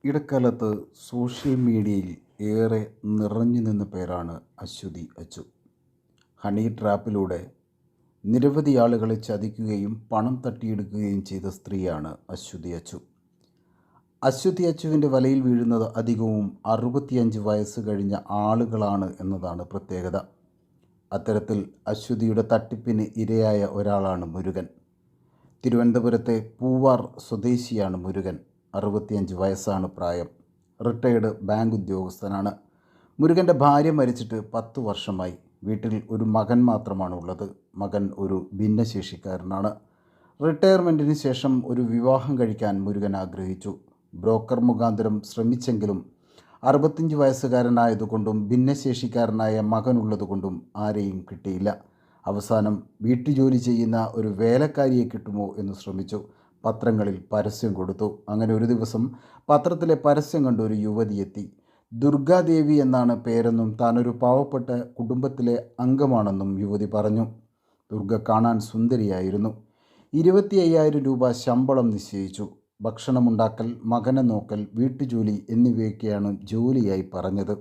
ഇടക്കാലത്ത് സോഷ്യൽ മീഡിയയിൽ ഏറെ നിറഞ്ഞു നിന്ന പേരാണ് അശ്വതി അച്ചു. ഹണി ട്രാപ്പിലൂടെ നിരവധി ആളുകളെ ചതിക്കുകയും പണം തട്ടിയെടുക്കുകയും ചെയ്ത സ്ത്രീയാണ് അശ്വതി അച്ചു. അശ്വതി അച്ചുവിൻ്റെ വലയിൽ വീഴുന്നത് അധികവും 65 വയസ്സ് കഴിഞ്ഞ ആളുകളാണ് എന്നതാണ് പ്രത്യേകത. അത്തരത്തിൽ അശ്വതിയുടെ തട്ടിപ്പിന് ഇരയായ ഒരാളാണ് മുരുകൻ. തിരുവനന്തപുരത്തെ പൂവാർ സ്വദേശിയാണ് മുരുകൻ. 65 വയസ്സാണ് പ്രായം. റിട്ടയേർഡ് ബാങ്ക് ഉദ്യോഗസ്ഥനാണ്. മുരുകൻ്റെ ഭാര്യ മരിച്ചിട്ട് 10 വർഷമായി. വീട്ടിൽ ഒരു മകൻ മാത്രമാണ് ഉള്ളത്. മകൻ ഒരു ഭിന്നശേഷിക്കാരനാണ്. റിട്ടയർമെൻറ്റിന് ശേഷം ഒരു വിവാഹം കഴിക്കാൻ മുരുകൻ ആഗ്രഹിച്ചു. ബ്രോക്കർ മുഖാന്തരം ശ്രമിച്ചെങ്കിലും 65 വയസ്സുകാരനായതുകൊണ്ടും ഭിന്നശേഷിക്കാരനായ മകനുള്ളതുകൊണ്ടും ആരെയും കിട്ടിയില്ല. അവസാനം വീട്ടുജോലി ചെയ്യുന്ന ഒരു വേലക്കാരിയെ കിട്ടുമോ എന്ന് ശ്രമിച്ചു. പത്രങ്ങളിൽ പരസ്യം കൊടുത്തു. അങ്ങനെ ഒരു ദിവസം പത്രത്തിലെ പരസ്യം കണ്ട് ഒരു യുവതി എത്തി. ദുർഗാദേവി എന്നാണ് പേരെന്നും താനൊരു പാവപ്പെട്ട കുടുംബത്തിലെ അംഗമാണെന്നും യുവതി പറഞ്ഞു. ദുർഗ കാണാൻ സുന്ദരിയായിരുന്നു. 25,000 രൂപ ശമ്പളം നിശ്ചയിച്ചു. ഭക്ഷണമുണ്ടാക്കൽ, മകനെ നോക്കൽ, വീട്ടുജോലി എന്നിവയൊക്കെയാണ് ജോലിയായി പറഞ്ഞത്.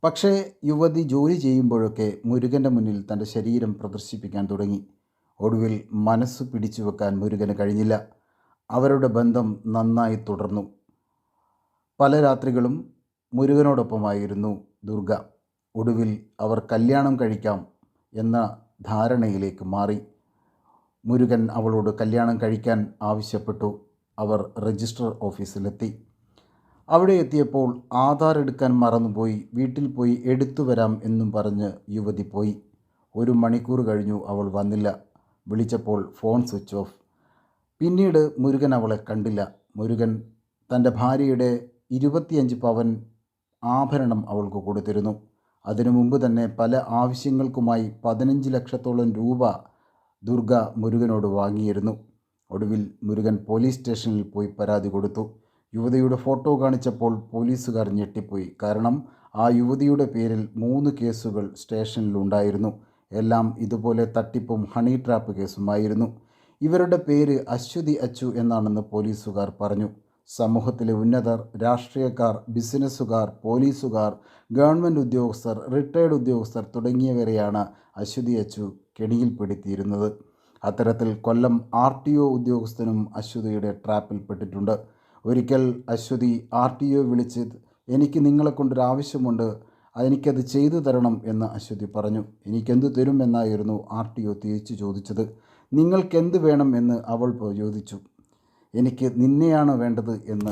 പക്ഷേ യുവതി ജോലി ചെയ്യുമ്പോഴൊക്കെ മുരുകൻ്റെ മുന്നിൽ തൻ്റെ ശരീരം പ്രദർശിപ്പിക്കാൻ തുടങ്ങി. ഒടുവിൽ മനസ്സ് പിടിച്ചു വെക്കാൻ മുരുകന് കഴിഞ്ഞില്ല. അവരുടെ ബന്ധം നന്നായി തുടർന്നു. പല രാത്രികളും മുരുകനോടൊപ്പമായിരുന്നു ദുർഗ. ഒടുവിൽ അവർ കല്യാണം കഴിക്കാം എന്ന ധാരണയിലേക്ക് മാറി. മുരുകൻ അവളോട് കല്യാണം കഴിക്കാൻ ആവശ്യപ്പെട്ടു. അവർ രജിസ്റ്റർ ഓഫീസിലെത്തി. അവിടെ എത്തിയപ്പോൾ ആധാർ എടുക്കാൻ മറന്നുപോയി. വീട്ടിൽ പോയി എടുത്തു വരാം എന്നും പറഞ്ഞ് യുവതി പോയി. 1 മണിക്കൂർ കഴിഞ്ഞു, അവൾ വന്നില്ല. വിളിച്ചപ്പോൾ ഫോൺ സ്വിച്ച് ഓഫ്. പിന്നീട് മുരുകൻ അവളെ കണ്ടില്ല. മുരുകൻ തൻ്റെ ഭാര്യയുടെ 25 പവൻ ആഭരണം അവൾക്ക് കൊടുത്തിരുന്നു. അതിനു മുമ്പ് തന്നെ പല ആവശ്യങ്ങൾക്കുമായി 15 ലക്ഷത്തോളം രൂപ ദുർഗ മുരുകനോട് വാങ്ങിയിരുന്നു. ഒടുവിൽ മുരുകൻ പോലീസ് സ്റ്റേഷനിൽ പോയി പരാതി കൊടുത്തു. യുവതിയുടെ ഫോട്ടോ കാണിച്ചപ്പോൾ പോലീസുകാർ ഞെട്ടിപ്പോയി. കാരണം ആ യുവതിയുടെ പേരിൽ 3 കേസുകൾ സ്റ്റേഷനിലുണ്ടായിരുന്നു. എല്ലാം ഇതുപോലെ തട്ടിപ്പും ഹണി ട്രാപ്പ് കേസുമായിരുന്നു. ഇവരുടെ പേര് അശ്വതി അച്ചു എന്നാണെന്ന് പോലീസുകാർ പറഞ്ഞു. സമൂഹത്തിലെ ഉന്നതർ, രാഷ്ട്രീയക്കാർ, ബിസിനസ്സുകാർ, പോലീസുകാർ, ഗവൺമെൻറ് ഉദ്യോഗസ്ഥർ, റിട്ടയേർഡ് ഉദ്യോഗസ്ഥർ തുടങ്ങിയവരെയാണ് അശ്വതി അച്ചു കെണിയിൽപ്പെടുത്തിയിരുന്നത്. അത്തരത്തിൽ കൊല്ലം RTO ഉദ്യോഗസ്ഥനും അശ്വതിയുടെ ട്രാപ്പിൽപ്പെട്ടിട്ടുണ്ട്. ഒരിക്കൽ അശ്വതി RTO വിളിച്ച് എനിക്ക് നിങ്ങളെക്കൊണ്ടൊരാവശ്യമുണ്ട്, എനിക്കത് ചെയ്തു തരണം എന്ന് അശ്വതി പറഞ്ഞു. എനിക്കെന്തു തരും എന്നായിരുന്നു RTO തിരിച്ചു ചോദിച്ചത്. നിങ്ങൾക്കെന്ത് വേണം എന്ന് അവൾ ചോദിച്ചു. എനിക്ക് നിന്നെയാണ് വേണ്ടത് എന്ന്